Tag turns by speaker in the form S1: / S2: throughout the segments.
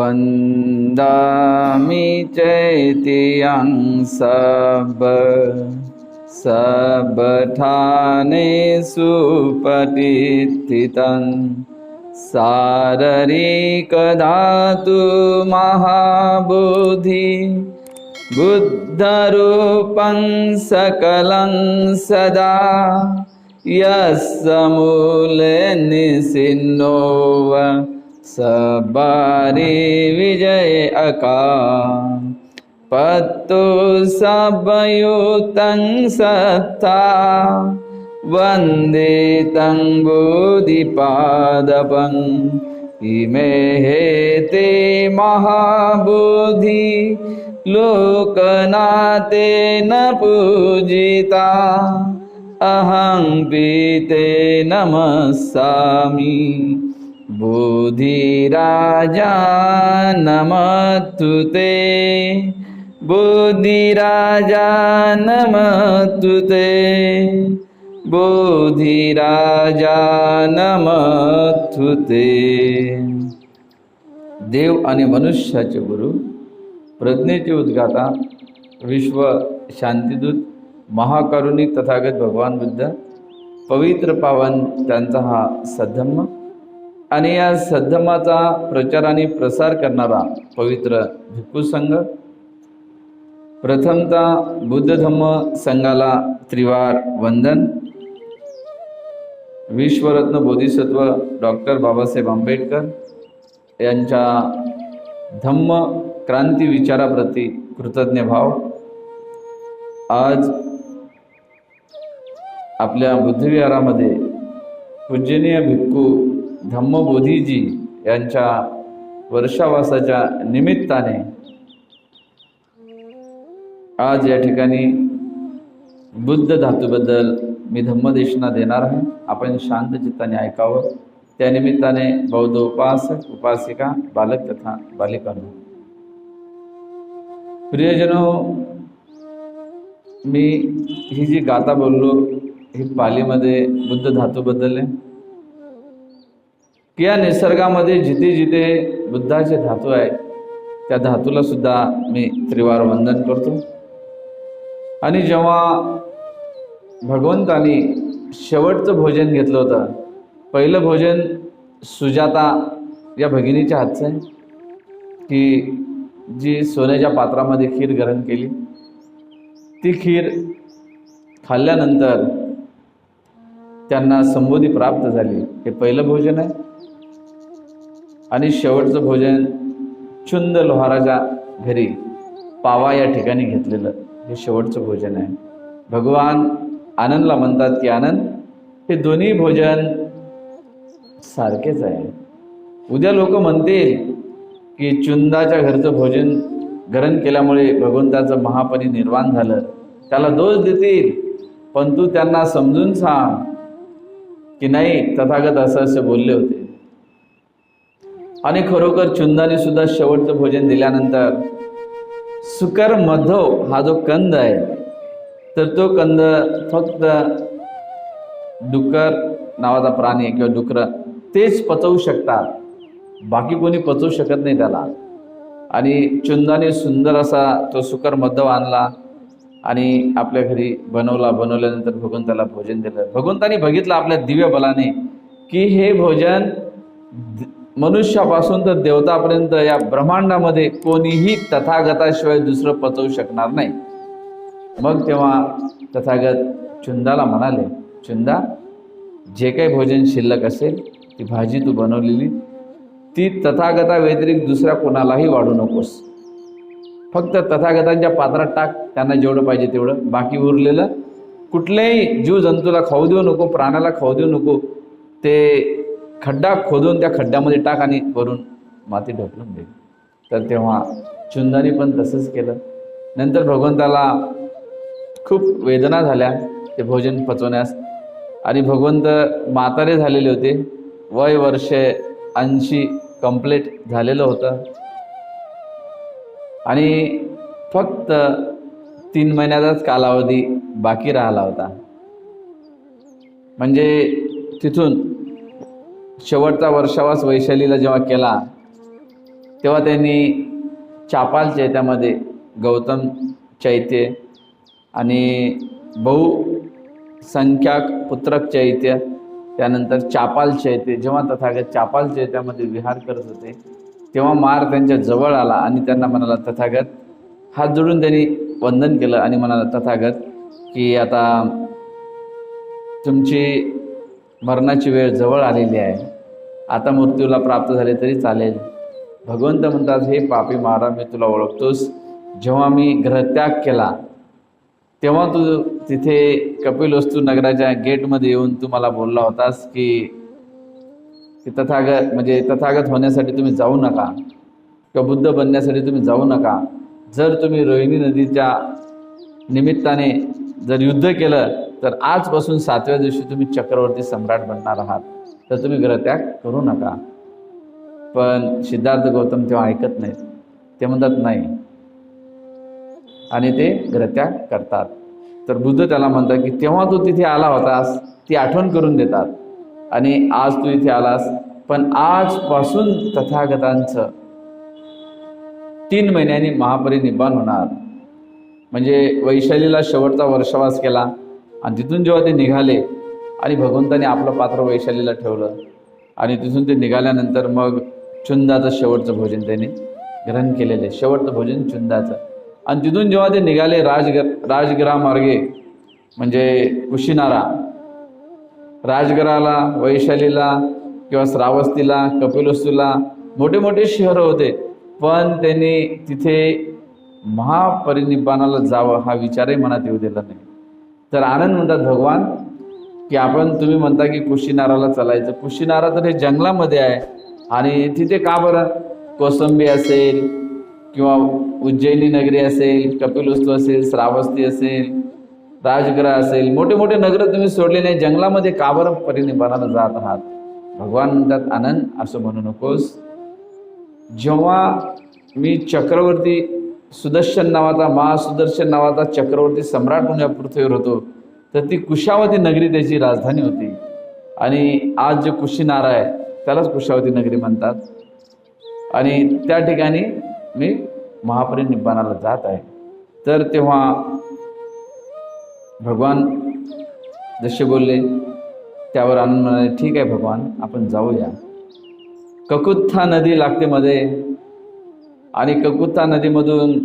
S1: वन्दामि चैत्यं सबठानेषु पठितं शारीरिकधातु महाबुद्धि बुद्धरूपं सकलं सदा यस्य मूले निसिन्नो सबरि विजय अका पत्तु सबयुतं सत्ता वन्दे तं बोधिपादपं इमे हेते महाबुद्धि लोकनाथेन पूजिता अहं पीते नमस्सामि बुद्धिराजा नमस्तुते बुद्धिराजा नमस्तुते बुद्धिराजा नमस्तुते. देव आणि मनुष्याचे गुरु, प्रज्ञेचे उद्गाता, विश्व शांतिदूत, महाकारुणिक तथागत भगवान बुद्ध, पवित्र पावन त्यांचा हा सद्धम्म आणि या सद्धम्माचा प्रचार आणि प्रसार करणारा पवित्र भिक्खू संघ. प्रथमतः बुद्ध धम्म संघाला त्रिवार वंदन. विश्वरत्न बोधिसत्व डॉक्टर बाबासाहेब आंबेडकर यांच्या धम्म क्रांती विचाराप्रती कृतज्ञ भाव. आज आपल्या बुद्धविहारामध्ये पूजनीय भिक्खू धम्मबोधीजी यांच्या वर्षावासाच्या निमित्ताने आज या ठिकाणी बुद्ध धातूबद्दल मी धम्मदेशना देणार आहे. आपण शांत चित्ताने ऐकावं. त्या निमित्ताने बौद्ध उपासक उपासिका, बालक तथा बालिकांनो, प्रियजनो, मी ही जी गाथा बोललो ही पालीमध्ये बुद्ध धातूबद्दल आहे की या निसर्गामध्ये जिथे जिथे बुद्धाचे धातू आहे त्या धातूला सुद्धा मी त्रिवार वंदन करतो. आणि जेव्हा भगवंतानी शेवटचं भोजन घेतलं होतं, पहिलं भोजन सुजाता या भगिनीच्या हातचं आहे की जी सोन्याच्या पात्रामध्ये खीर ग्रहण केली. ती खीर खाल्ल्यानंतर त्यांना संबोधी प्राप्त झाली. हे पहिलं भोजन आहे. आणि शेवटचं भोजन चुंद लोहाराच्या घरी पावा या ठिकाणी घेतलेलं हे शेवटचं भोजन आहे. भगवान आनंदला म्हणतात की आनंद, हे दोन्ही भोजन सारखेच आहे. उद्या लोक म्हणतील की चुंदाच्या घरचं भोजन ग्रहण केल्यामुळे भगवंताचं महापरिनिर्वाण झालं, त्याला दोष देतील. पण तू त्यांना समजून सांग की नाही, तथागत असं असं बोलले होते. आणि खरोखर चुंदाने सुद्धा शेवटचं भोजन दिल्यानंतर सुकर मधव हा जो कंद आहे, तर तो कंद फक्त डुक्कर नावाचा प्राणी किंवा डुकर तेच पचवू शकतात, बाकी कोणी पचवू शकत नाही त्याला. आणि चुंदाने सुंदर असा तो सुकर मधव आणला आणि आपल्या घरी बनवल्यानंतर भगवंताला भोजन दिलं. भगवंताने बघितलं आपल्या दिव्य बलाने की हे भोजन मनुष्यापासून तर देवतापर्यंत या ब्रह्मांडामध्ये कोणीही तथागताशिवाय दुसरं पचवू शकणार नाही. मग तेव्हा तथागत चुंदाला म्हणाले, चुंदा, जे काही भोजन शिल्लक असेल ती भाजी तू बनवलेली ती तथागता व्यतिरिक्त दुसऱ्या कोणालाही वाढू नकोस. फक्त तथागतांच्या पात्रात टाक, त्यांना जेवढं पाहिजे तेवढं. बाकी उरलेलं कुठल्याही जीवजंतूला खाऊ देऊ नको, प्राण्याला खाऊ देऊ नको. ते खड्डा खोदून त्या खड्ड्यामध्ये टाक आणि वरून माती ढकलून दे. तर तेव्हा चुंदाने पण तसंच केलं. नंतर भगवंताला खूप वेदना झाल्या ते भोजन पचवण्यास. आणि भगवंत म्हातारे झालेले होते, वय वर्षे 80 कंप्लीट झालेलं होतं. आणि फक्त 3 महिन्याचाच कालावधी बाकी राहिला होता. म्हणजे तिथून शेवटचा वर्षावास वैशालीला जेव्हा केला तेव्हा त्यांनी चापाल चैत्यामध्ये गौतम चैत्य आणि बहुसंख्याक पुत्रक चैत्य, त्यानंतर चापाल चैत्य, जेव्हा तथागत चापाल चैत्यामध्ये विहार करत होते तेव्हा मार त्यांच्या जवळ आला आणि त्यांना म्हणाला, तथागत हात जोडून त्यांनी वंदन केलं आणि म्हणाला, तथागत की आता तुमची मरणाची वेळ जवळ आलेली आहे, आता मृत्यूला प्राप्त झाले तरी चालेल. भगवंत म्हणतात, हे पापी मारा, मी तुला ओळखतोस. जेव्हा मी ग्रहत्याग केला तेव्हा तू तिथे कपिलवस्तू नगराच्या गेटमध्ये येऊन तू मला बोलला होतास की तथागत होण्यासाठी तुम्ही जाऊ नका किंवा बुद्ध बनण्यासाठी तुम्ही जाऊ नका. जर तुम्ही रोहिणी नदीच्या निमित्ताने जर युद्ध केलं तर आजपासून 7व्या दिवशी तुम्ही चक्रवर्ती सम्राट बनणार आहात, तर तुम्ही ग्रहत्याग करू नका. पण सिद्धार्थ गौतम तेव्हा ऐकत नाहीत. ते म्हणतात नाही, आणि ते ग्रहत्याग करतात. तर बुद्ध त्याला म्हणतात की तेव्हा तू तिथे आला होतास ती आठवण करून देतात आणि आज तू इथे आलास, पण आजपासून तथागतांचं 3 महिन्यांनी महापरिनिब्बाण होणार. म्हणजे वैशालीला शेवटचा वर्षवास केला आणि तिथून जेव्हा ते निघाले आणि भगवंताने आपलं पात्र वैशालीला ठेवलं आणि तिथून ते निघाल्यानंतर मग चुंदाचं शेवटचं भोजन त्यांनी ग्रहण केलेलं आहे, शेवटचं भोजन चुंदाचं. आणि तिथून जेव्हा ते निघाले राजगिरामार्गे म्हणजे कुशीनारा, राजगिराला, वैशालीला किंवा श्रावस्तीला, कपिलवस्तूला मोठे मोठे शहरं होते, पण त्यांनी तिथे महापरिनिब्बाणाला जावं हा विचारही मनात येऊ दिला नाही. तर आनंद म्हणतात भगवान की तुम्ही म्हणता की कुशीनाराला चालायचं, कुशीनारा तर हे जंगलामध्ये आहे आणि तिथे का बरं कोसंबी असेल किंवा उज्जैनी नगरी असेल, कपिलवस्तू असेल, श्रावस्ती असेल, राजगिरा असेल, मोठे मोठे नगर तुम्ही सोडले नाही, जंगलामध्ये का बरं परिनिब्बाणाला जात आहात. भगवान म्हणतात, आनंद असं म्हणू नकोस. जेव्हा मी चक्रवर्ती सुदर्शन नावाचा, महासुदर्शन नावाचा चक्रवर्ती सम्राट म्हणून या पृथ्वीवर होतो, तर ती कुशावती नगरी त्याची राजधानी होती. आणि आज जे कुशीनारा आहे त्यालाच कुशावती नगरी म्हणतात. आणि त्या ठिकाणी मी महापरिनिब्बाणाला जात आहे. तर तेव्हा भगवान जसे बोलले त्यावर आनंद म्हणाले, ठीक आहे भगवान, आपण जाऊया. ककुत्था नदी लागते मध्ये आणि ककुत्था नदीमधून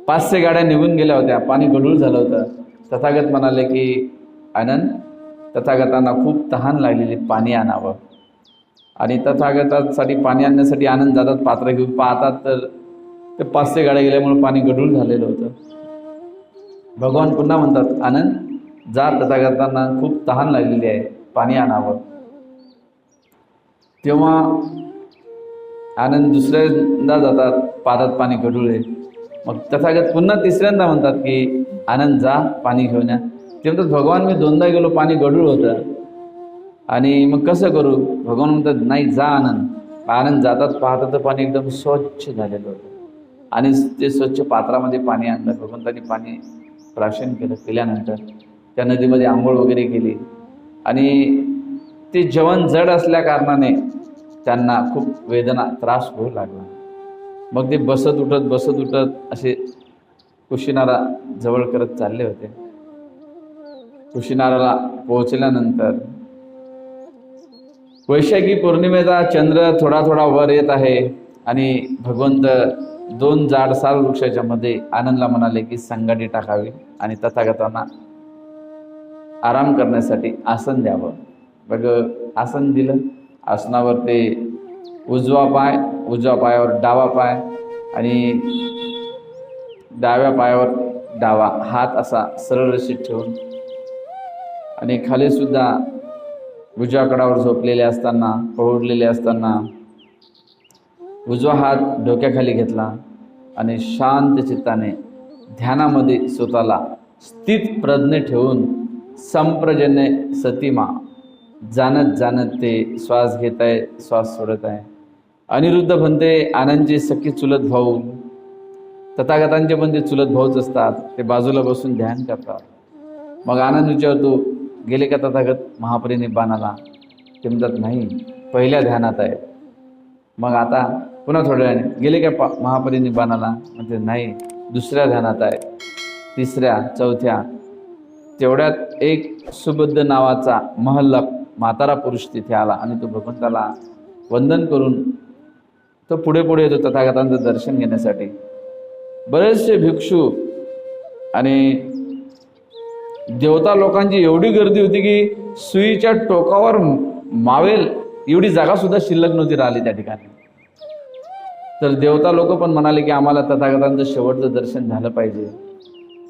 S1: 500 गाड्या निघून गेल्या होत्या, पाणी गढूळ झालं होतं. तथागत म्हणाले की आनंद, तथागतांना खूप तहान लागलेली, पाणी आणावं. आणि तथागतांसाठी पाणी आणण्यासाठी आनंद जातात, पात्र घेऊन पाहतात तर ते 500 गाड्या गेल्यामुळे पाणी गढूळ झालेलं होतं. भगवान पुन्हा म्हणतात, आनंद जा, तथागतांना खूप तहान लागलेली आहे, पाणी आणावं. तेव्हा आनंद दुसऱ्यांदा जातात, पाहतात पाणी गढूळ आहे. मग तथागत पुन्हा तिसऱ्यांदा म्हणतात की आनंद जा, पाणी घेऊन या. ते म्हणतात, भगवान मी 2दा गेलो, पाणी गढूळ होतं आणि मग कसं करू. भगवान म्हणतात, नाही जा आनंद. आनंद जातात, पाहतात तर पाणी एकदम स्वच्छ झालेलं होतं आणि ते स्वच्छ पात्रामध्ये पाणी आणलं. भगवंतांनी पाणी प्राशन केलं. केल्यानंतर त्या नदीमध्ये आंघोळ वगैरे केली आणि ते जेवण जड असल्या कारणाने त्यांना खूप वेदना, त्रास होऊ लागला. मग ते बसत उठत असे कुशीनारा जवळ करत चालले होते. कुशीनाराला पोहोचल्यानंतर वैशाखी पौर्णिमेचा चंद्र थोडा थोडा वर येत आहे आणि भगवंत 2 जाड साल वृक्षाच्या मध्ये आनंदला म्हणाले की संगाटी टाकावी आणि तथागतांना आराम करण्यासाठी आसन द्यावं. बघ आसन दिलं. आसनावर ते उजवा पायावर डावा पाय आणि डाव्या पायावर डावा हात असा सरळ रेषेत ठेवून आणि खाली सुद्धा उजव्या कडावर झोपलेले असताना, पहुडलेले असताना उजवा हात डोक्याखाली घेतला आणि शांत चित्ताने ध्यानामध्ये स्वतःला स्थित प्रज्ञ ठेवून संप्रजन्य सतीमा जाणत ते श्वास घेत आहे, श्वास सोडत आहे. अनिरुद्ध म्हणते आनंदचे सख्खे चुलत भाऊ, तथागतांचे पण ते चुलत भाऊच असतात, ते बाजूला बसून ध्यान करतात. मग आनंद विचारतो, गेले का तथागत महापरिनिब्बाणाला. ते म्हणतात नाही, पहिल्या ध्यानात आहे. मग आता पुन्हा थोड्या वेळाने गेले काय महापरिनिब्बानाला? म्हणजे नाही, दुसऱ्या ध्यानात आहे, तिसऱ्या, चौथ्या. तेवढ्यात एक सुबुद्ध नावाचा महल्लक म्हातारा पुरुष तिथे आला आणि तो भगवंताला वंदन करून तो पुढे पुढे येतो तथागतांचं दर्शन घेण्यासाठी. बरेचसे भिक्षू आणि देवता लोकांची एवढी गर्दी होती की सुईच्या टोकावर मावेल एवढी जागा सुद्धा शिल्लक नव्हती राहिली त्या ठिकाणी. तर देवता लोक पण म्हणाले की आम्हाला तथागतांचं शेवटचं दर्शन झालं पाहिजे.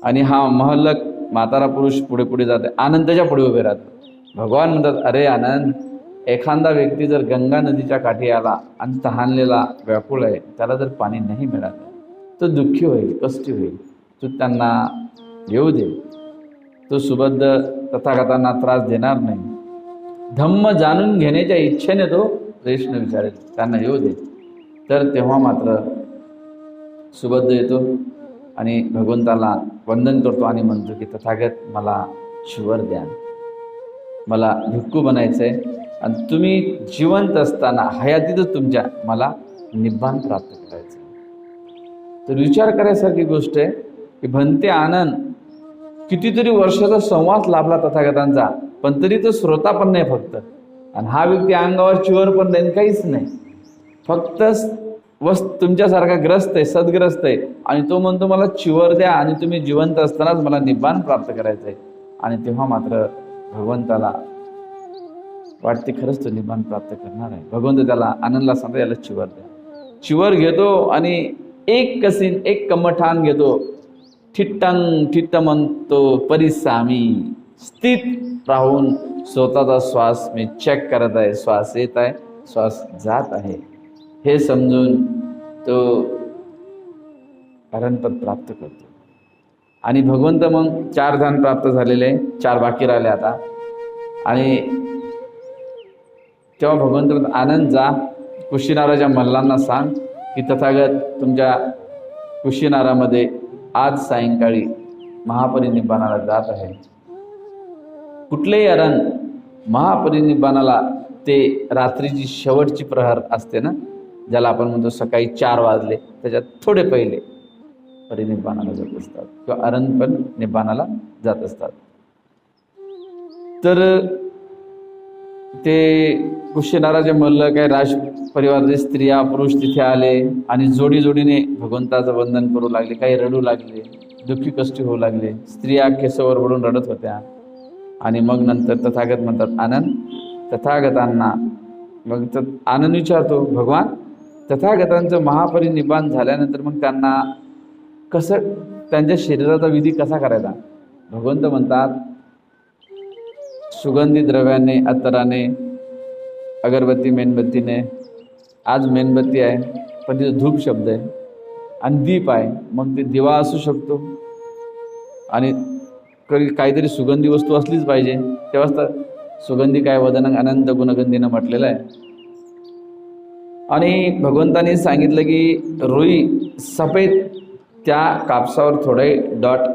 S1: आणि हा महल्लक म्हातारा पुरुष पुढे पुढे जाते, आनंदाच्या पुढे उभे राहतो. भगवान म्हणतात, अरे आनंद, एखादा व्यक्ती जर गंगा नदीच्या काठी आला आणि तहानलेला व्याकुळ आहे, त्याला जर पाणी नाही मिळालं तो दुःखी होईल, कष्टी होईल. तू त्यांना येऊ दे. तो सुबद्ध तथागतांना त्रास देणार नाही. धम्म जाणून घेण्याच्या इच्छेने तो प्रश्न विचारेल, त्यांना येऊ दे. तर तेव्हा मात्र सुबद्ध येतो आणि भगवंताला वंदन करतो आणि म्हणतो की तथागत, मला शिवर द्या, मला भिक्खू बनायचं आहे आणि तुम्ही जिवंत असताना हयातीतच तुमच्या मला निब्बान प्राप्त करायचं. तर विचार करायसारखी गोष्ट आहे की भंते आनंद कितीतरी वर्षाचा संवाद लाभला तथागतांचा, पण तरी तो श्रोता पण नाही फक्त. आणि हा व्यक्ती अंगावर चिवर पण नाही, काहीच नाही, फक्त तुमच्यासारखा ग्रस्त आहे, सद्ग्रस्त आहे. आणि तो म्हणतो मला चिवर द्या आणि तुम्ही जिवंत असतानाच मला निब्बान प्राप्त करायचं आहे. आणि तेव्हा मात्र भगवंताला वाटते खरंच तो निब्बान प्राप्त करणार आहे. भगवंत त्याला आनंदला सांगतो, याला चिवर द्या. चिवर घेतो आणि एक कसीन, एक कमठान घेतो. ठिट्टंग ठिट्ट म्हणतो परिसामी, स्थित राहून स्वतःचा श्वास मी चेक करत आहे, श्वास येत आहे, श्वास जात आहे, हे समजून तो अरणपद प्राप्त करतो. आणि भगवंत मग 4 ध्यान प्राप्त झालेले, 4 बाकी राहिले आता. आणि तेव्हा भगवंत आनंद जा, कुशीनाराच्या मल्लांना सांग की तथागत तुमच्या कुशीनारामध्ये आज सायंकाळी महापरिनिब्बानाला जात आहे. कुठलेही अरण महापरिनिब्बानाला ते रात्रीची शेवटची प्रहर असते ना, ज्याला आपण म्हणतो सकाळी 4 वाजले, त्याच्यात थोडे पहिले परिनिब्बानाला जात असतात किंवा अरण पण निब्बानाला जात असतात. तर ते कुशीनाराचे मल्ल काय राज परिवाराचे स्त्रिया पुरुष तिथे आले आणि जोडी जोडीने भगवंताचं वंदन करू लागले. काही रडू लागले, दुःखी कष्टी होऊ लागले. स्त्रिया केसावर ओढून रडत होत्या. आणि मग नंतर तथागत म्हणतात, आनंद तथागतांना, मग आनंद विचारतो, भगवान तथागतांचं महापरिनिब्बान झाल्यानंतर मग त्यांना कसं, त्यांच्या शरीराचा विधी कसा करायचा? भगवंत म्हणतात, सुगंधी द्रव्याने, अत्तराने, अगरबत्ती, मेणबत्तीने. आज मेणबत्ती आहे पण तिथं धूप शब्द आहे आणि दीप आहे, मग ते दिवा असू शकतो आणि काहीतरी सुगंधी वस्तू असलीच पाहिजे. तेव्हाच तर सुगंधी काय वदन अनंत गुणगंधीनं म्हटलेलं आहे. आणि भगवंतांनी सांगितलं की रुई सफेद, त्या कापसावर थोडे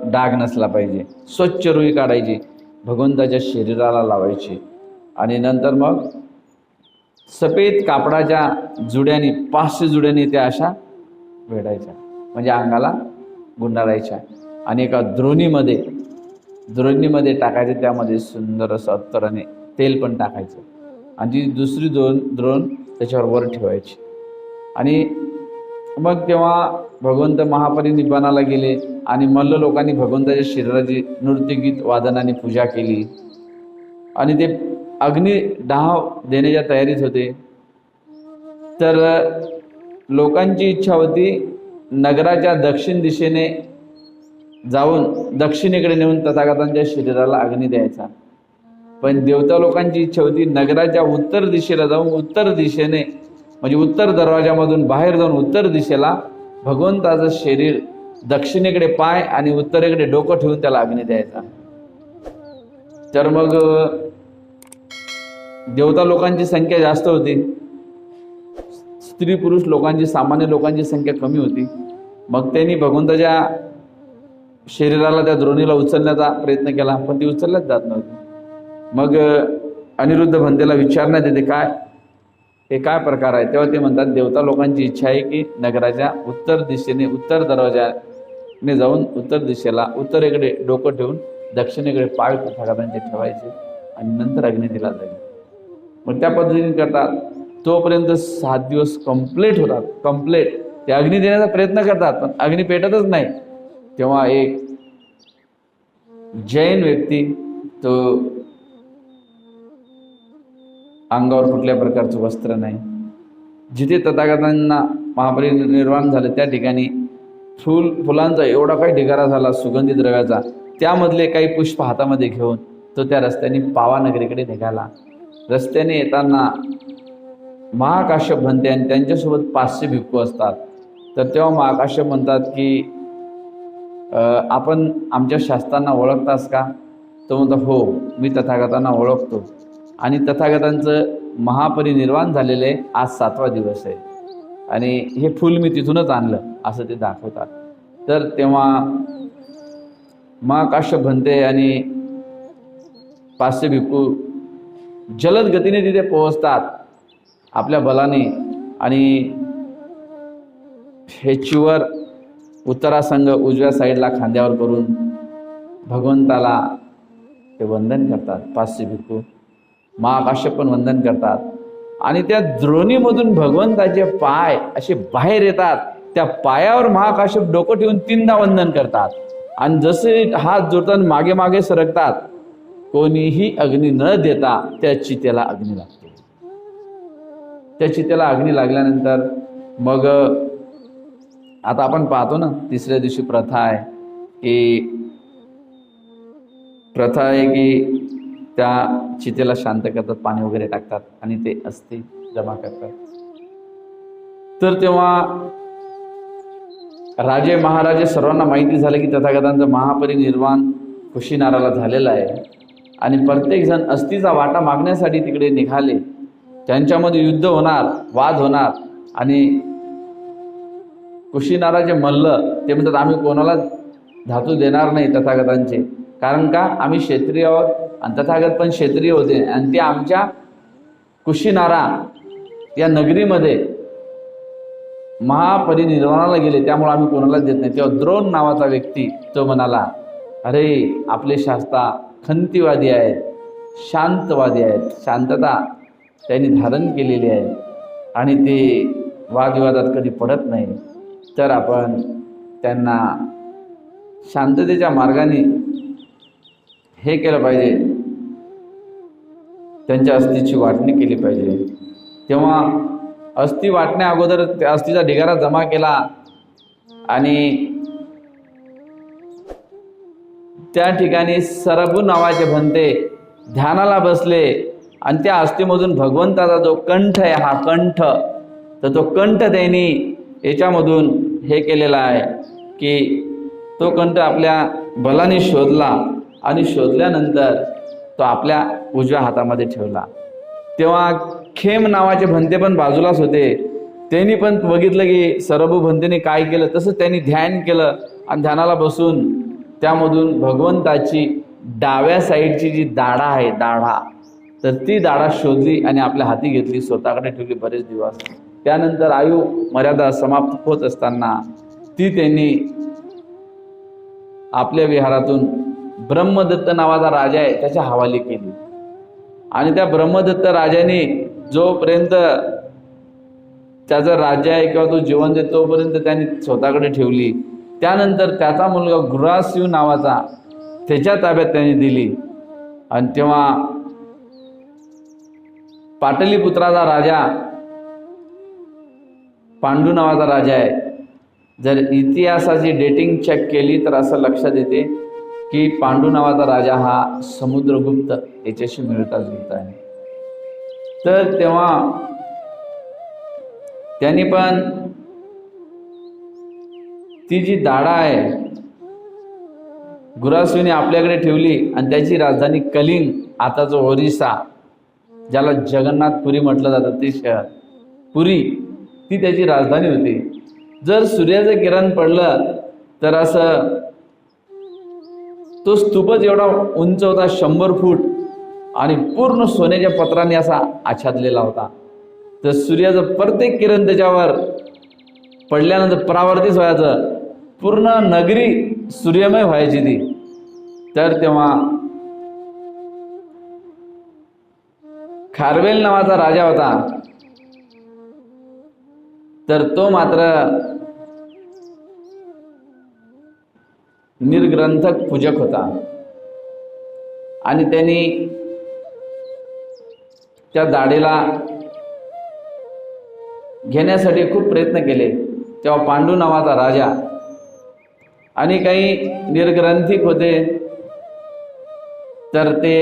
S1: डाग नसला पाहिजे, स्वच्छ रुई काढायची, भगवंताच्या शरीराला लावायची. आणि नंतर मग सफेद कापडाच्या जुड्यानी, 500 जुड्यानी त्या अशा वेढायच्या, म्हणजे अंगाला गुंडाळायच्या. आणि एका द्रोणीमध्ये टाकायचे, त्यामध्ये सुंदर असं अत्तराने तेल पण टाकायचं आणि ती दुसरी द्रोण त्याच्यावर वर ठेवायची. आणि मग तेव्हा भगवंत महापरिनिब्बानाला गेले आणि मल्ल लोकांनी भगवंताच्या शरीराची नृत्यगीत वादनाने पूजा केली आणि ते अग्निडाह देण्याच्या तयारीत होते. तर लोकांची इच्छा होती नगराच्या दक्षिण दिशेने जाऊन दक्षिणेकडे नेऊन तथागतांच्या शरीराला अग्नी द्यायचा. पण देवता लोकांची इच्छा होती नगराच्या उत्तर दिशेला जाऊन, उत्तर दिशेने म्हणजे उत्तर दरवाजामधून बाहेर जाऊन उत्तर दिशेला भगवंताचं शरीर, दक्षिणेकडे पाय आणि उत्तरेकडे डोकं ठेवून त्याला अग्नी द्यायचा. तर मग देवता लोकांची संख्या जास्त होती, स्त्री पुरुष लोकांची, सामान्य लोकांची संख्या कमी होती. मग त्यांनी भगवंताच्या शरीराला त्या द्रोणीला उचलण्याचा प्रयत्न केला, पण ती उचलल्याच जात नव्हती. मग अनिरुद्ध भंतेला विचारण्यात येते, काय हे काय प्रकार आहे? तेव्हा ते म्हणतात देवता लोकांची इच्छा आहे की नगराच्या उत्तर दिशेने उत्तर दरवाजाने जाऊन उत्तर दिशेला उत्तरेकडे डोकं ठेवून दक्षिणेकडे पाय तथागतांचे ठेवायचे आणि नंतर अग्नी दिला जाईल. मग त्या पद्धतीने करतात. तोपर्यंत 7 दिवस कंप्लीट होतात. कंप्लीट ते अग्नी देण्याचा प्रयत्न करतात पण अग्नी पेटतच नाही. तेव्हा एक जैन व्यक्ती, तो अंगावर कुठल्या प्रकारचं वस्त्र नाही, जिथे तथागतांना महापरिनिर्वाण झालं त्या ठिकाणी फुलांचा एवढा काही ढिगारा झाला सुगंधी द्रव्याचा, त्यामधले काही पुष्प हातामध्ये घेऊन तो त्या रस्त्याने पावानगरीकडे निघाला. रस्त्याने येताना महाकाश्यप म्हणते आणि त्यांच्यासोबत 500 भिक्खू असतात. तर तेव्हा महाकाश्यप म्हणतात की आपण आमच्या शास्त्रांना ओळखतास का? तो म्हणतो हो, मी तथागतांना ओळखतो आणि तथागतांचं महापरिनिर्वाण झालेलं आहे. आज 7वा दिवस आहे आणि हे फूल मी तिथूनच आणलं असं ते दाखवतात. तर तेव्हा महाकाश्यप म्हणते आणि 500 भिक्खू जलद गतीने तिथे पोहोचतात आपल्या बलाने आणि हेचीवर उत्तरासंग उजव्या साईडला खांद्यावर करून भगवंताला ते वंदन करतात. 500 भिक्खू महाकाश्यप पण वंदन करतात आणि त्या द्रोणीमधून भगवंताचे पाय असे बाहेर येतात. त्या पायावर महाकाश्यप डोकं ठेवून 3दा वंदन करतात आणि जसे हात जोडताना मागे मागे सरकतात. कोणीही अग्नी न देता त्या चितेला अग्नी लागतो. त्या चितेला अग्नी लागल्यानंतर मग आता आपण पाहतो ना, 3ऱ्या दिवशी प्रथा आहे की त्या चितेला शांत करतात, पाणी वगैरे टाकतात आणि ते अस्थी जमा करतात. तर तेव्हा राजे महाराजे सर्वांना माहिती झालं की तथागतांचं महापरिनिर्वाण कुशीनाराला झालेलं आहे आणि प्रत्येक जण अस्थीचा वाटा मागण्यासाठी तिकडे निघाले. त्यांच्यामध्ये युद्ध होणार, वाद होणार आणि कुशीनाराचे मल्ल ते म्हणतात आम्ही कोणाला धातू देणार नाही तथागतांचे, कारण का आम्ही क्षत्रिय आहोत आणि तथागत पण क्षत्रिय होते आणि ते आमच्या कुशीनारा या नगरीमध्ये महापरिनिर्वाणाला गेले, त्यामुळे आम्ही कोणालाच देत नाही. तेव्हा द्रोण नावाचा व्यक्ती तो म्हणाला, अरे आपले शास्त्रा खंतीवादी आहेत, शांतवादी आहेत, शांतता त्यांनी धारण केलेली आहे आणि ते वादविवादात कधी पडत नाही. तर आपण त्यांना शांततेच्या मार्गाने हे केलं पाहिजे, त्यांच्या अस्थीची वाटणी केली पाहिजे. तेव्हा अस्थी वाटण्या अगोदर त्या अस्थीचा ढिगारा जमा केला आणि त्या ठिकाणी सरबू नावाचे भंते ध्यानाला बसले आणि त्या अस्थीमधून भगवंताचा जो कंठ आहे, हा कंठ, तर तो कंठ त्यांनी याच्यामधून हे केलेला आहे की तो कंठ आपल्या बलाने शोधला आणि शोधल्यानंतर तो आपल्या उजव्या हातामध्ये ठेवला. तेव्हा खेम नावाचे भंते पण बाजूलाच होते. त्यांनी पण बघितलं की सरबू भंतेने काय केलं, तसं त्यांनी ध्यान केलं आणि ध्यानाला बसून त्यामधून भगवंताची डाव्या साईडची जी दाढा आहे, दाढा, तर ती दाढा शोधली आणि आपल्या हाती घेतली, स्वतःकडे ठेवली बरेच दिवस. त्यानंतर आयु मर्यादा समाप्त होत असताना ती त्यांनी आपल्या विहारातून ब्रह्मदत्त नावाचा राजा आहे त्याच्या हवाली केली आणि त्या ब्रह्मदत्त राजाने जोपर्यंत त्याचं राज्य आहे किंवा तो जिवंत आहे तोपर्यंत त्यांनी स्वतःकडे ठेवली. त्यानंतर त्याचा मुलगा गुरासिंह नावाचा त्याच्या ताब्यात त्यांनी दिली आणि तेव्हा पाटलीपुत्राचा राजा पांडू नावाचा राजा आहे. जर इतिहासाची डेटिंग चेक केली तर असं लक्षात येते की पांडू नावाचा राजा हा समुद्रगुप्त याच्याशी मिळता जुळता आहे. तर तेव्हा त्यांनी पण ती जी दाढा आहे गुरासिंहने आपल्याकडे ठेवली आणि त्याची राजधानी कलिंग, आताचं ओरिसा, ज्याला जगन्नाथपुरी म्हटलं जातं, ते शहर पुरी, ती त्याची राजधानी होती. जर सूर्याचं किरण पडलं तर असं तो स्तूपच एवढा उंच होता, 100 फूट, आणि पूर्ण सोन्याच्या पत्राने असा आच्छादलेला होता. तर सूर्याचं प्रत्येक किरण त्याच्यावर पडल्यानंतर परावर्तित व्हायचं, पूर्ण नगरी सूर्यमय व्हायची ती. तर तेव्हा खारवेल नावाचा राजा होता, तर तो मात्र निर्ग्रंथक पूजक होता आणि त्यांनी त्या दाढेला घेण्यासाठी खूप प्रयत्न केले. तेव्हा पांडू नावाचा राजा आणि काही निर्ग्रंथिक होते, तर ते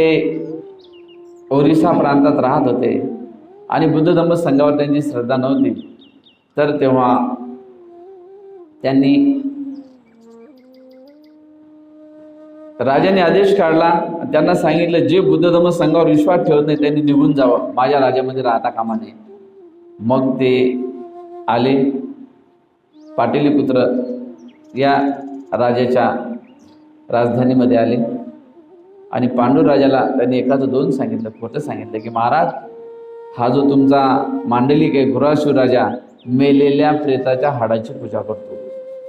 S1: ओरिसा प्रांतात राहत होते आणि बुद्ध धम्म संघावर त्यांची श्रद्धा नव्हती. तर तेव्हा त्यांनी राजाने आदेश काढला, त्यांना सांगितलं जे बुद्ध धम्म संघावर विश्वास ठेवत नाही त्यांनी निघून जावं, माझ्या राज्यामध्ये राहता कामा नये. मग ते आले, पाटलीपुत्र या राजाच्या राजधानीमध्ये आले आणि पांडू राजाला त्यांनी एकाचं दोन सांगितलं, खोटं सांगितलं की महाराज, हा जो तुमचा मांडलिक आहे घोराशिव राजा मेलेल्या प्रेताच्या हाडाची पूजा करतो,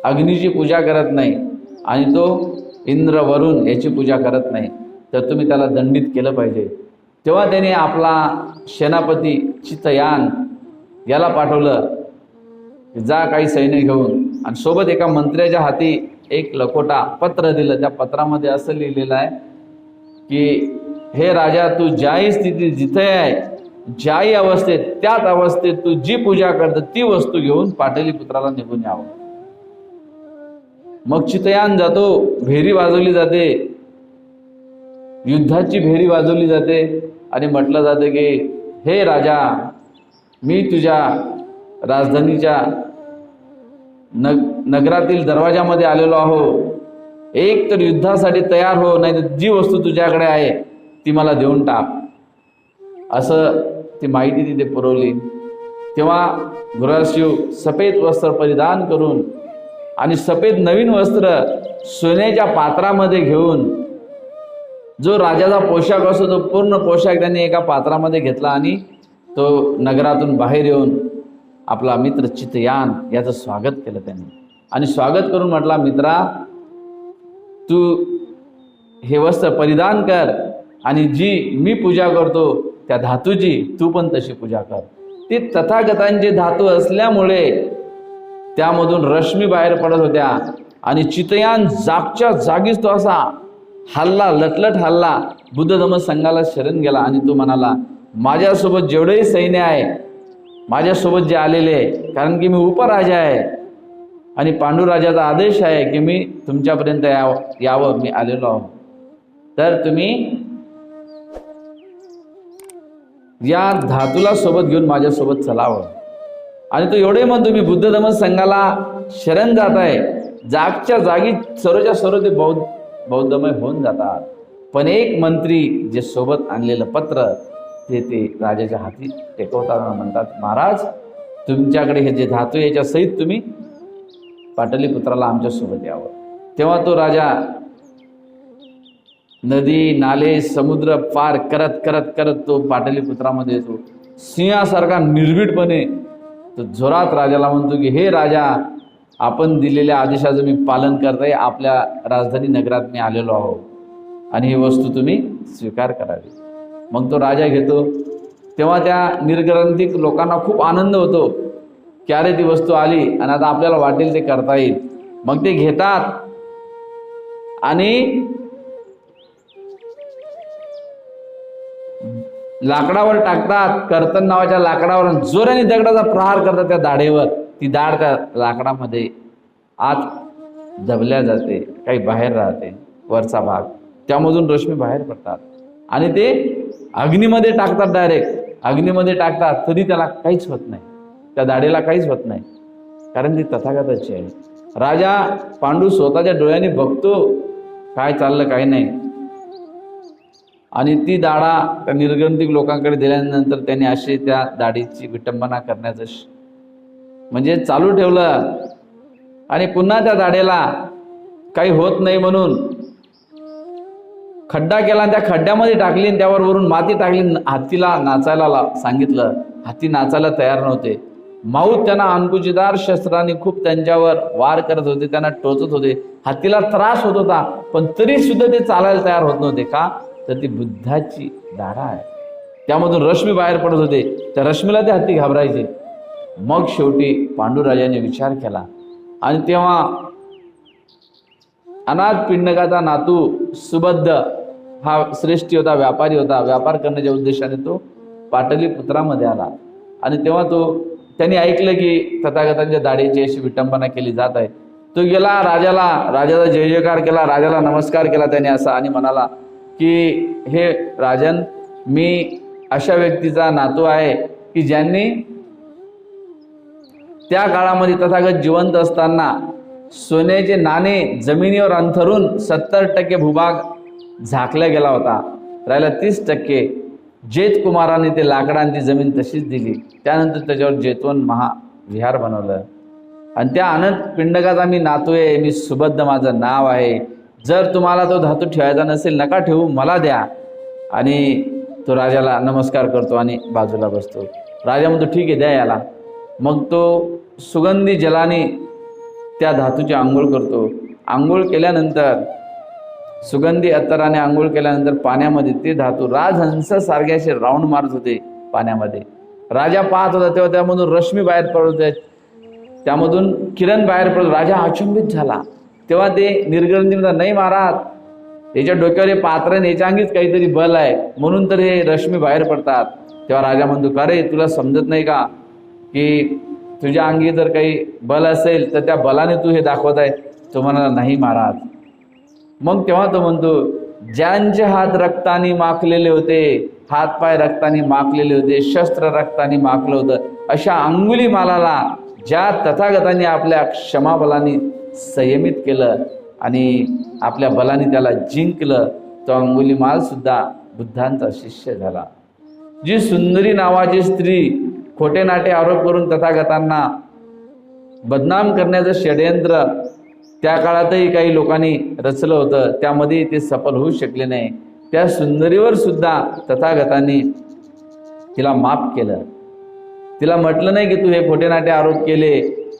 S1: अग्नीची पूजा करत नाही आणि तो इंद्र वरुण याची पूजा करत नाही, तर तुम्ही त्याला दंडित केलं पाहिजे. तेव्हा त्याने आपला सेनापती चितयान याला पाठवलं, जा काही सैन्य घेऊन, आणि सोबत एका मंत्र्याच्या हाती एक लखोटा पत्र दिलं. त्या पत्रामध्ये असं लिहिलेलं आहे की हे राजा, तू ज्याही स्थितीत जिथे आहे, ज्याही अवस्थेत, त्याच अवस्थेत तू जी पूजा करत ती वस्तू घेऊन पाटलीपुत्राला निघून यावं. मग चितयान जातो, भेरी वाजवली जाते, युद्धाची भेरी वाजवली जाते आणि म्हटलं जातं की हे राजा, मी तुझ्या राजधानीच्या नगरातील दरवाजामध्ये आलेलो आहो, एक तर युद्धासाठी तयार हो, नाही तर जी वस्तू तुझ्याकडे आहे ती मला देऊन टाक. असं ती माहिती तिथे पुरवली. तेव्हा घोराशिव सफेद वस्त्र परिधान करून आणि सफेद नवीन वस्त्र सोन्याच्या पात्रामध्ये घेऊन, जो राजाचा पोशाख असतो तो पूर्ण पोशाख त्यांनी एका पात्रामध्ये घेतला आणि तो नगरातून बाहेर येऊन आपला मित्र चितयान याचं स्वागत केलं त्यांनी. आणि स्वागत करून म्हटला, मित्रा, तू हे वस्त्र परिधान कर आणि जी मी पूजा करतो त्या धातूची तू पण तशी पूजा कर. ती तथागतांचे धातू असल्यामुळे त्यामधून रश्मी बाहेर पडत होत्या आणि चितयान जागच्या जागीच तो असा हल्ला, लटलट हल्ला, बुद्ध धम्म संघाला शरण गेला आणि तो म्हणाला, माझ्यासोबत जेवढेही सैन्य आहे, माझ्यासोबत जे आलेले आहे, कारण की मी उपराजा आहे आणि पांडुराजाचा आदेश आहे की मी तुमच्यापर्यंत यावं, मी आलेलो आहो, तर तुम्ही या धातूला सोबत घेऊन माझ्यासोबत चलावं. आणि तो एवढे म्हणतो, मी बुद्ध धम्म संघाला शरण जात आहे, जागच्या जागी सर्वच्या सर्व ते बौद्धमय होऊन जातात. पण एक मंत्री जे सोबत आणलेलं पत्र ते राजाच्या हाती टेकवताना म्हणतात, महाराज, तुमच्याकडे हे जे धातू याच्या सहित तुम्ही पाटलीपुत्राला आमच्यासोबत यावं. तेव्हा तो राजा नदी, नाले, समुद्र पार करत करत करत तो पाटलीपुत्रामध्ये येतो. सिंहासारखा निर्भीडपणे तो जोरात राजाला म्हणतो की हे राजा, आपण दिलेल्या आदेशाचं मी पालन करताय, आपल्या राजधानी नगरात मी आलेलो आहो आणि ही वस्तू तुम्ही स्वीकार करावी. मग तो राजा घेतो. तेव्हा त्या निर्ग्रंथिक लोकांना खूप आनंद होतो की अरे ती वस्तू आली आणि आता आपल्याला वाटेल ते करता येईल. मग ते घेतात आणि लाकडावर टाकतात. कर्तन नावाच्या लाकडावर जोराने दगडाचा प्रहार करतात त्या दाढेवर. ती दाढ त्या लाकडामध्ये आत दबल्या जाते, काही बाहेर राहते वरचा भाग, त्यामधून रश्मी बाहेर पडतात आणि ते अग्नीमध्ये टाकतात. डायरेक्ट अग्नीमध्ये टाकतात तरी त्याला काहीच होत नाही, त्या दाढेला काहीच होत नाही, कारण ती तथागताची आहे. राजा पांडू स्वतःच्या डोळ्यांनी बघतो काय चाललं काय नाही. आणि ती दाढा त्या निर्गंधिक लोकांकडे दिल्यानंतर त्यांनी अशी त्या दाढीची विटंबना करण्याचं म्हणजे चालू ठेवलं. आणि पुन्हा त्या दाढेला काही होत नाही म्हणून खड्डा केला आणि त्या खड्ड्यामध्ये टाकली आणि त्यावर वरून माती टाकली. हत्तीला नाचायला सांगितलं. हत्ती नाचायला तयार नव्हते. माऊत त्यांना अंकुचिदार शस्त्राने खूप त्यांच्यावर वार करत होते, त्यांना टोचत होते. हत्तीला त्रास होत होता, पण तरी सुद्धा ते चालायला तयार होत नव्हते. का तर ती बुद्धाची दाढा आहे, त्यामधून रश्मी बाहेर पडत होते. त्या रश्मीला ते हत्ती घाबरायचे. मग शेवटी पांडुराजाने विचार केला आणि तेव्हा अनाथ पिंडकाचा नातू सुबद्ध हा श्रेष्ठी होता, व्यापारी होता. व्यापार करण्याच्या उद्देशाने तो पाटलीपुत्रामध्ये आला आणि तेव्हा त्यांनी ऐकलं की तथागतांच्या दाढीची अशी विटंबना केली जात आहे. तो गेला राजाचा जय जयकार केला, राजाला नमस्कार केला त्याने असा, आणि म्हणाला की हे राजन, मी अशा व्यक्तीचा नातू आहे की ज्यांनी त्या काळामध्ये तथागत जिवंत असताना सोन्याचे नाणे जमिनीवर अंथरून 70% भूभाग झाकला गेला होता. राहिला 30%. जेत कुमाराने ते लाकडांची जमीन तशीच दिली. त्यानंतर त्याच्यावर जेतवन महाविहार बनवलं. आणि त्या अनंत पिंडकाचा मी नातू आहे, मी सुबद्ध माझं नाव आहे. जर तुम्हाला तो धातू ठेवायचा नसेल नका ठेवू, मला द्या. आणि तो राजाला नमस्कार करतो आणि बाजूला बसतो. राजा म्हणतो ठीक आहे, द्या याला. मग तो सुगंधी जलाने त्या धातूची आंघोळ करतो. आंघोळ केल्यानंतर सुगंधी अत्तराने आंघोळ केल्यानंतर पाण्यामध्ये ते धातू राजहंसासारखे असे राऊंड मारत होते पाण्यामध्ये. राजा पाहत होता तेव्हा त्यामधून रश्मी बाहेर पडत होते, त्यामधून किरण बाहेर पडत. राजा अचंबित झाला. तेव्हा ते निर्ग्रंथी म्हणतात, नाही महाराज, याच्या डोक्यावर हे पात्र आहे, याच्या अंगीच काहीतरी बल आहे म्हणून तर हे रश्मी बाहेर पडतात. तेव्हा राजा म्हणतो, का रे, तुला समजत नाही का की तुझ्या अंगी जर काही बल असेल तर त्या बलाने तू हे दाखवत आहे? तो म्हणाला, नाही महाराज. मग तेव्हा तो म्हणतो, ज्यांचे हात रक्ताने माखलेले होते, हातपाय रक्ताने माखलेले होते, शस्त्र रक्ताने माखलं होतं, अशा अंगुलीमालाला ज्या तथागतांनी आपल्या क्षमाबलाने संयमित केलं आणि आपल्या बलाने त्याला जिंकलं, तो अंगुलीमाल सुद्धा बुद्धांचा शिष्य झाला. जी सुंदरी नावाची स्त्री खोटे नाटे आरोप करून तथागतांना बदनाम करण्याचं षड्यंत्र त्या काळातही काही लोकांनी रचलं होतं, त्यामध्ये ते सफल होऊ शकले नाही. त्या सुंदरीवर सुद्धा तथागतांनी तिला माफ केलं. तिला म्हटलं नाही की तू हे खोटे नाटे आरोप केले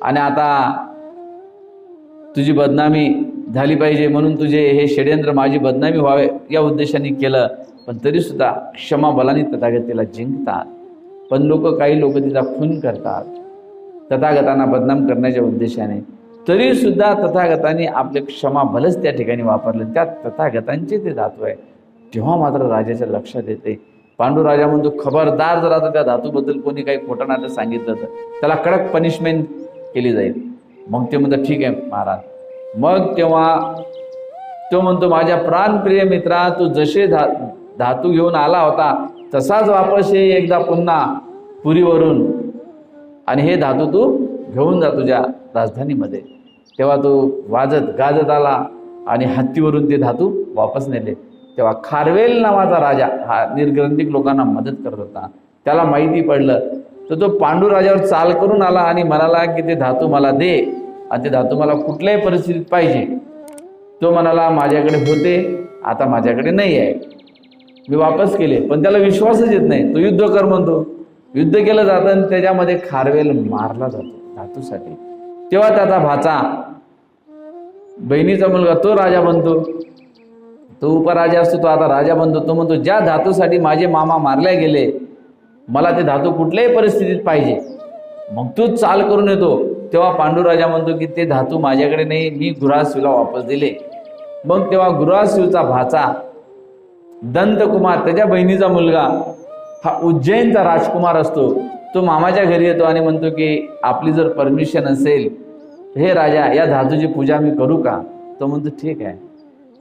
S1: आणि आता तुझी बदनामी झाली पाहिजे म्हणून तुझे हे षड्यंत्र माझी बदनामी व्हावे या उद्देशाने केलं. पण तरी सुद्धा क्षमा बलाने तथागत तिला जिंकतात. पण काही लोक तिचा खून करतात तथागतांना बदनाम करण्याच्या उद्देशाने. तरी सुद्धा तथागतांनी आपले क्षमा बलच त्या ठिकाणी वापरले. त्या तथागतांचे ते धातू आहे. तेव्हा मात्र राजाच्या लक्षात येते. पांडुराजा म्हणतो, खबरदार जर आता त्या धातूबद्दल कोणी काही खोटं नाटं सांगितलं तर त्याला कडक पनिशमेंट केली जाईल. मग ते म्हणतात, ठीक आहे महाराज. मग तेव्हा तो म्हणतो, माझ्या प्राणप्रिय मित्रा, तू जसे धातू घेऊन आला होता तसाच वापस ये एकदा पुन्हा पुरीवरून, आणि हे धातू तू घेऊन जा तुझ्या राजधानीमध्ये. तेव्हा तो वाजत गाजत आला आणि हत्तीवरून ते धातू वापस नेले. तेव्हा खारवेल नावाचा राजा हा निर्ग्रंथिक लोकांना मदत करत होता. त्याला माहिती पडलं तर तो पांडुराजावर चाल करून आला आणि म्हणाला की ते धातू मला दे, आणि ते धातू मला कुठल्याही परिस्थितीत पाहिजे. तो म्हणाला, माझ्याकडे होते, आता माझ्याकडे नाही आहे, मी वापस केले. पण त्याला विश्वासच येत नाही. तो युद्ध कर म्हणतो. युद्ध केलं जातं आणि त्याच्यामध्ये खारवेल मारला जातो धातूसाठी. तेव्हा त्याचा भाचा, बहिणीचा मुलगा, तो राजा बनतो. तो उपराजा असतो, तो आता राजा बनतो. तो म्हणतो, ज्या धातूसाठी माझे मामा मारले गेले, मला ते धातू कुठल्याही परिस्थितीत पाहिजे. मग तू चाल करून येतो. तेव्हा पांडुराजा म्हणतो की ते धातू माझ्याकडे नाही, मी गुराशिवला वापस दिले. मग तेव्हा गुराशिवचा भाचा दंतकुमार, त्याच्या बहिणीचा मुलगा, हा उज्जैनचा राजकुमार असतो. तो मामाच्या घरी येतो आणि म्हणतो की आपली जर परमिशन असेल, हे राजा, या धातूची पूजा मी करू का? तो म्हणतो ठीक आहे.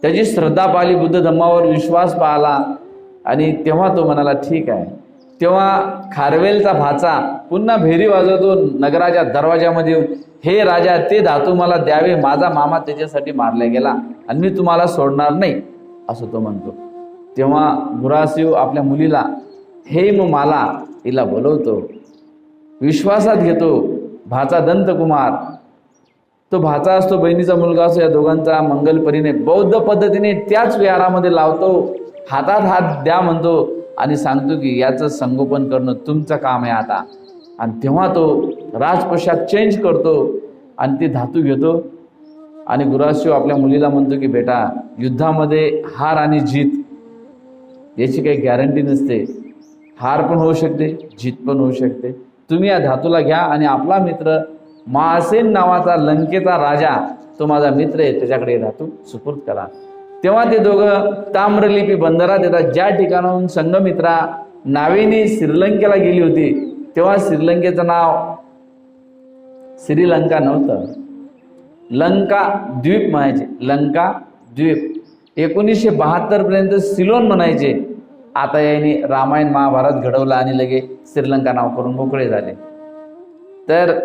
S1: त्याची श्रद्धा पाहिली, बुद्ध धम्मावर विश्वास पाहिला आणि तेव्हा तो म्हणाला ठीक आहे. तेव्हा खारवेलचा भाचा पुन्हा भेरी वाजवतो नगराच्या दरवाजामध्ये येऊन, हे राजा, ते धातू मला द्यावे, माझा मामा त्याच्यासाठी मारला गेला आणि मी तुम्हाला सोडणार नाही, असं तो म्हणतो. तेव्हा गुराशिव आपल्या मुलीला हेममाला हिला बोलवतो, विश्वासात घेतो. भाचा दंतकुमार तो भाचा असतो, बहिणीचा मुलगा असतो, या दोघांचा मंगलपरीने बौद्ध पद्धतीने त्याच विहारामध्ये लावतो, हातात हात द्या म्हणतो आणि सांगतो की याचं संगोपन करणं तुमचं काम आहे आता. आणि तेव्हा तो राजपोशाख चेंज करतो आणि ती धातू घेतो आणि गुराशिव आपल्या मुलीला म्हणतो की बेटा, युद्धामध्ये हार आणि जीत याची काही गॅरंटी नसते. हार पण होऊ शकते, जीत पण होऊ शकते. तुम्ही या धातूला घ्या आणि आपला मित्र महासेन नावाचा लंकेचा राजा, तो माझा मित्र आहे, त्याच्याकडे धातू सुपूर्द करा. तेव्हा ते दोघं ताम्रलिपी बंदरात येतात, ज्या ठिकाणाहून संघमित्रा नावेने श्रीलंकेला गेली होती. तेव्हा श्रीलंकेचं नाव श्रीलंका नव्हतं, लंका द्वीप म्हणायचे. लंका द्वीप 1972 पर्यंत सिलोन म्हणायचे. आता याने रामायण महाभारत घडवलं आणि लगे श्रीलंका नाव करून मोकळे झाले. तर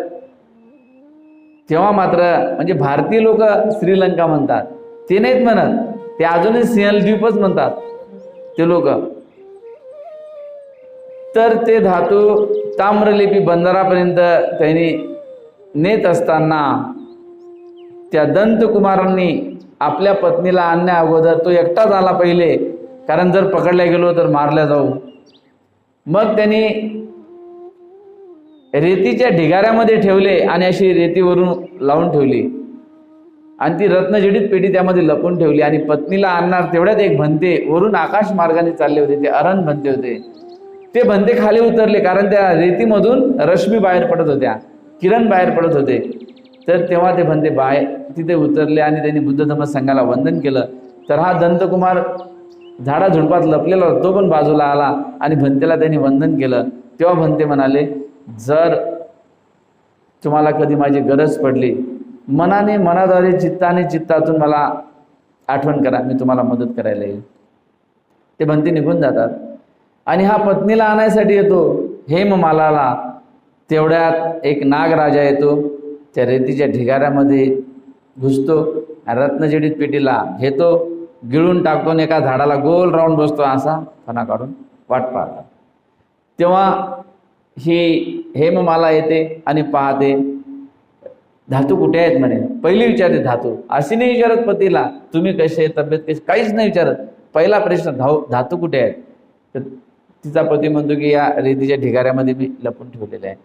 S1: तेव्हा मात्र म्हणजे भारतीय लोक श्रीलंका म्हणतात, ते नाहीत म्हणत, ते अजूनही सिंहल द्वीपच म्हणतात ते लोक. तर ते धातू ताम्रलिपी बंदरापर्यंत त्यांनी नेत असताना त्या दंतकुमारांनी आपल्या पत्नीला आणण्या अगोदर तो एकटाच आला पहिले, कारण जर पकडल्या गेलो तर मारल्या जाऊ. मग त्यांनी रेतीच्या ढिगाऱ्यामध्ये ठेवले आणि अशी रेतीवरून लावून ठेवली आणि ती रत्नजडित पेटी त्यामध्ये लपून ठेवली. आणि पत्नीला आणणार तेवढ्यात एक भंते वरून आकाश मार्गाने चालले होते, ते अरण भंते होते. ते भंते खाली उतरले, कारण त्या रेतीमधून रश्मी बाहेर पडत होत्या, किरण बाहेर पडत होते. तर तेव्हा ते भंते बाहेर तिथे उतरले आणि त्यांनी बुद्ध धम्म संघाला वंदन केलं. तर हा दंतकुमार झाडाझुडपात लपलेला होता, तो पण बाजूला आला आणि भंतेला त्यांनी वंदन केलं. तेव्हा भंते म्हणाले, जर तुम्हाला कधी माझी गरज पडली, मनाने मनाद्वारे चित्ताने चित्तातून मला आठवण करा, मी तुम्हाला मदत करायला येईल. ते भंते निघून जातात आणि हा पत्नीला आणायसाठी येतो हेममालाला. तेवढ्यात एक नागराजा येतो, त्या रेतीच्या ढिगाऱ्यामध्ये घुसतो, रत्नजडित पेटीला घेतो, गिळून टाकतो आणि एका झाडाला गोल राऊंड बसतो, असा फणा काढून वाट पाहतात. तेव्हा ही हेममाला येते आणि पाहते, धातू कुठे आहेत म्हणे. पहिली विचारते धातू, अशी नाही विचारत पतीला तुम्ही कसे, तब्येत कशी, काहीच नाही विचारत. पहिला प्रश्न धातू कुठे आहेत. तर तिचा पती म्हणतो की या रेतीच्या ढिगाऱ्यामध्ये मी लपून ठेवलेले आहे.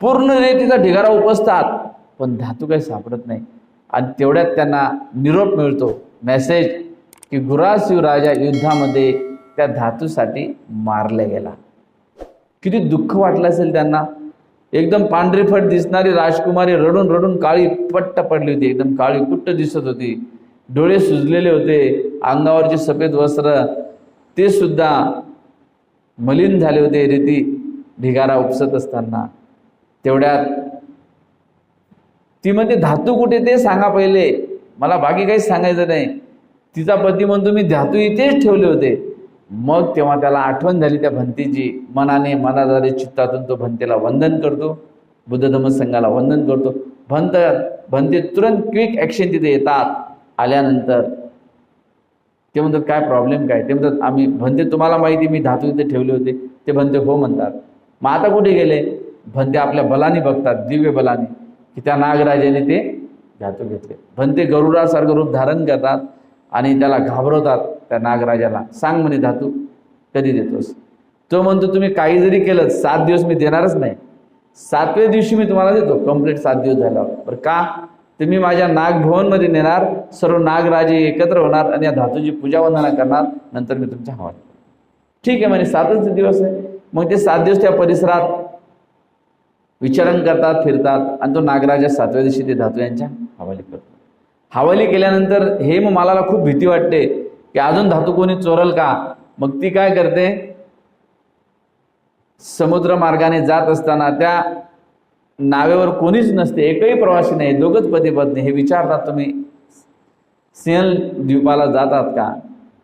S1: पूर्ण रेतीचा ढिगारा उपसतात पण धातू काही सापडत नाही. आणि तेवढ्यात त्यांना निरोप मिळतो, मेसेज, की गुराशिव राजा युद्धामध्ये त्या धातूसाठी मारला गेला. किती दुःख वाटलं असेल त्यांना. एकदम पांढरीफट दिसणारी राजकुमारी रडून रडून काळी पट्ट पडली होती, एकदम काळी कुट्ट दिसत होती, डोळे सुजलेले होते, अंगावरचे सफेद वस्त्र ते सुद्धा मलिन झाले होते रेती ढिगारा उपसत असताना. तेवढ्यात ती म्हणते, धातू कुठे ते सांगा पहिले, मला बाकी काहीच सांगायचं नाही. तिचा पती म्हणतो, मी धातू इथेच ठेवले होते. मग तेव्हा त्याला आठवण झाली त्या भंतीची. मनाने मनाद्वारे चित्तातून तो भंतेला वंदन करतो, बुद्ध धम्म संघाला वंदन करतो. भंते तुरंत क्विक ॲक्शन तिथे येतात. आल्यानंतर ते म्हणतात, काय प्रॉब्लेम काय. ते म्हणतात, आम्ही भंते तुम्हाला माहिती मी धातू इथे ठेवले होते. ते भंते हो म्हणतात. मग आता कुठे गेले. भंते आपल्या बलाने बघतात, दिव्य बलाने, की त्या नागराजाने ते धातू घेतले. भंते गरुडासारखं रूप धारण करतात आणि त्याला घाबरवतात त्या नागराजाला. सांग म्हणे धातू कधी देतोस. तो म्हणतो, तुम्ही काही जरी केलं 7 दिवस मी देणारच नाही, 7व्या दिवशी मी तुम्हाला देतो, कंप्लीट 7 दिवस झाल्यावर. बरं का. तुम्ही माझ्या नागभवनमध्ये नेणार, सर्व नागराजे एकत्र होणार आणि या धातूची पूजा वंदना करणार, नंतर मी तुमच्या हवाली. ठीक आहे म्हणे, 7च दिवस आहे. मग ते 7 दिवस त्या परिसरात विचरण करतात, फिरतात आणि तो नागराजा 7व्या दिवशी ते धातू यांच्या हवाली करतो. हवाली केल्यानंतर हेममालाला खूप भीती वाटते की अजून धातू कोणी चोरल का. मग ती काय करते, समुद्र मार्गाने जात असताना त्या नावेवर कोणीच नसते, एकही प्रवासी नाही, दोघंच पती पत्नी. हे विचारतात, तुम्ही सिंहल द्वीपाला जातात का.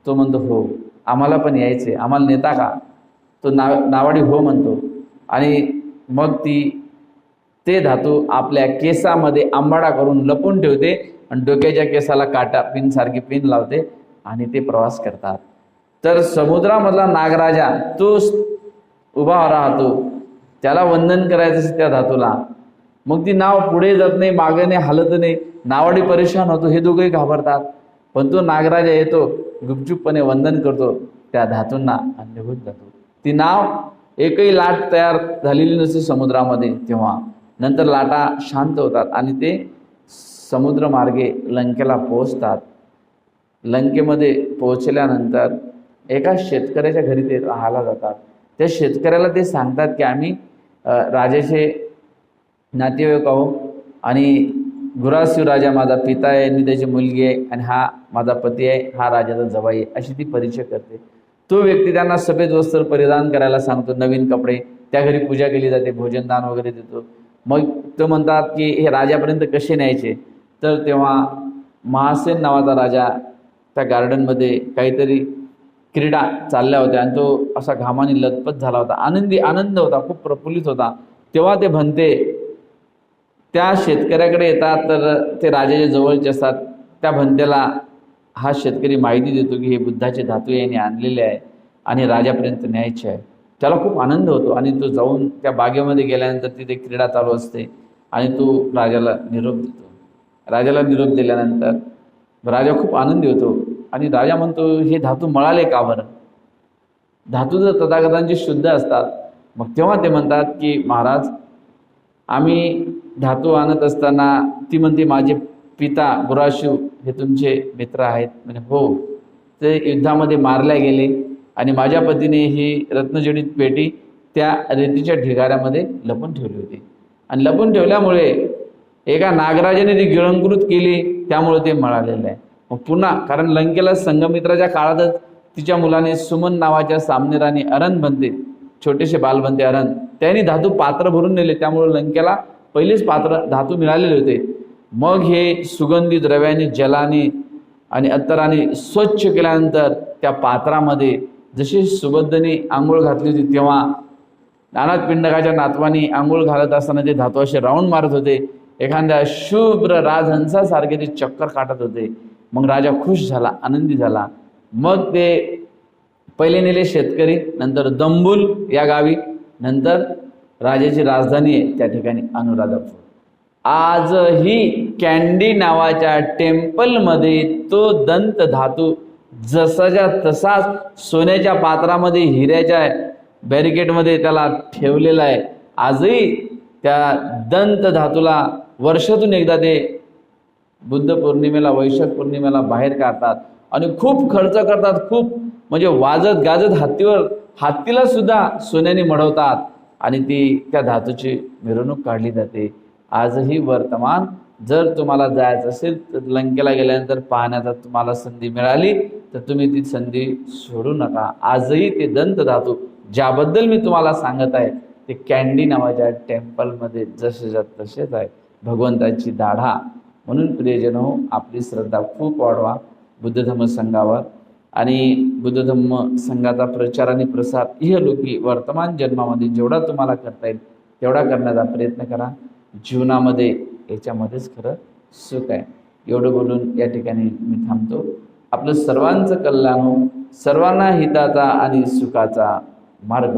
S1: तो म्हणतो, हो आम्हाला पण यायचे, आम्हाला नेता का. तो नावाडी हो म्हणतो. आणि मग ते धातू आपल्या केसामध्ये आंबाडा करून लपून ठेवते आणि डोक्याच्या केसाला काटा पिन सारखी पिन लावते आणि ते प्रवास करतात. तर समुद्रामधला नागराजा तो उभा राहतो, त्याला वंदन करायचं त्या धातूला. मग ती नाव पुढे जात नाही, मागे नाही, हालत नाही, नावाडी परेशान होतो, हे दोघंही घाबरतात. पण तो नागराजा येतो, गुपचूपपणे वंदन करतो, त्या धातूंना आणि निघून जातो. ती नाव एकही लाट तयार झालेली नसते समुद्रामध्ये तेव्हा. नंतर लाटा शांत होतात आणि ते समुद्र मार्गे लंकेला पोहोचतात. लंकेमध्ये पोहोचल्यानंतर एका शेतकऱ्याच्या घरी ते राहायला जातात. त्या शेतकऱ्याला ते सांगतात की आम्ही राजाचे नातेवाईक आहो आणि गुरासिव राजा माझा पिता आहे, मी त्याची मुलगी आहे आणि हा माझा पती आहे, हा राजाचा जवाई आहे, अशी ती परिचय करते. तो व्यक्ती त्यांना सफेद वस्त्र परिधान करायला सांगतो, नवीन कपडे, त्या घरी पूजा केली जाते, भोजनदान वगैरे देतो. मग तो म्हणतात की हे राजापर्यंत कसे न्यायचे. तर तेव्हा महासेन नावाचा राजा त्या गार्डनमध्ये काहीतरी क्रीडा चालल्या होत्या आणि तो असा घामाने लथपथ झाला होता, आनंद होता, खूप प्रफुल्लित होता. तेव्हा ते भन्ते त्या शेतकऱ्याकडे येतात. तर ते राजाच्या जवळचे असतात. त्या भन्त्याला हा शेतकरी माहिती देतो की हे बुद्धाचे धातू याने आणलेले आहे आणि राजापर्यंत न्यायचे आहे. त्याला खूप आनंद होतो आणि तो जाऊन त्या बागेमध्ये गेल्यानंतर तिथे क्रीडा चालू असते आणि तो राजाला निरोप देतो. राजाला निरोप दिल्यानंतर राजा खूप आनंदी होतो आणि राजा म्हणतो हे धातू मळाले का बरं. धातू जर तथागतांचे शुद्ध असतात. मग तेव्हा ते म्हणतात की महाराज आम्ही धातू आणत असताना ती म्हणते माझे पिता गुराशिव हे तुमचे मित्र आहेत. म्हणजे हो, ते युद्धामध्ये मारल्या गेले आणि माझ्या पतीने ही रत्नजडित पेटी त्या रेतीच्या ढिगाऱ्यामध्ये लपून ठेवली होती आणि लपून ठेवल्यामुळे एका नागराजाने ती गिळंकृत केली, त्यामुळे ते मिळालेलं आहे. मग पुन्हा कारण लंकेला संघमित्राच्या काळातच तिच्या मुलाने सुमन नावाच्या सामनेराने अरण बनते, छोटेसे बाल बनते अरण, त्यांनी धातू पात्र भरून नेले, त्यामुळे लंकेला पहिलेच पात्र धातू मिळालेले होते. मग हे सुगंधी द्रव्याने जलाने आणि अत्तराने स्वच्छ केल्यानंतर त्या पात्रामध्ये जशी सुबद्धने आंघोळ घातली होती तेव्हा नानाद पिंडकाच्या नातवानी आंघोळ घालत असताना ते धातू असे राऊंड मारत होते, एखाद्या शुभ्र राजहंसासारखे ते चक्कर काटत होते. मग राजा खुश झाला, आनंदी झाला. मग ते पहिले नेले शेतकरी, नंतर दंबुल या गावी, नंतर राजाची राजधानी आहे त्या ठिकाणी अनुराधापूर. आजही कॅन्डी नावाच्या टेम्पलमध्ये तो दंत धातू जसाच्या तसाच सोन्याच्या पात्रामध्ये हिऱ्याच्या बॅरिकेडमध्ये त्याला ठेवलेला आहे. आजही त्या दंत धातूला वर्षातून एकदा ते बुद्ध पौर्णिमेला, वैशाख पौर्णिमेला बाहेर काढतात आणि खूप खर्च करतात. खूप म्हणजे वाजत गाजत हत्तीला सुद्धा सोन्याने मढवतात आणि ती त्या धातूची मिरवणूक काढली जाते. आजही वर्तमान जर तुम्हाला जायचं असेल तर लंकेला गेल्यानंतर पाहण्याचा तुम्हाला संधी मिळाली तर तुम्ही ती संधी सोडू नका. आजही ते दंत धातू ज्याबद्दल मी तुम्हाला सांगत आहे ते कॅन्डी नावाच्या टेम्पलमध्ये जसेच्या तसेच आहे, भगवंताची दाढा. म्हणून प्रियजन हो, आपली श्रद्धा खूप वाढवा बुद्ध धम्म संघावर आणि बुद्ध धम्म संघाचा प्रचार आणि प्रसार इहलोकी वर्तमान जन्मामध्ये जेवढा तुम्हाला करता येईल तेवढा करण्याचा प्रयत्न करा. जीवनामध्ये याच्यामध्येच खरं सुख आहे. एवढं बोलून या ठिकाणी मी थांबतो. आपलं सर्वांचं कल्याण हो, सर्वांना हिताचा आणि सुखाचा मार्ग.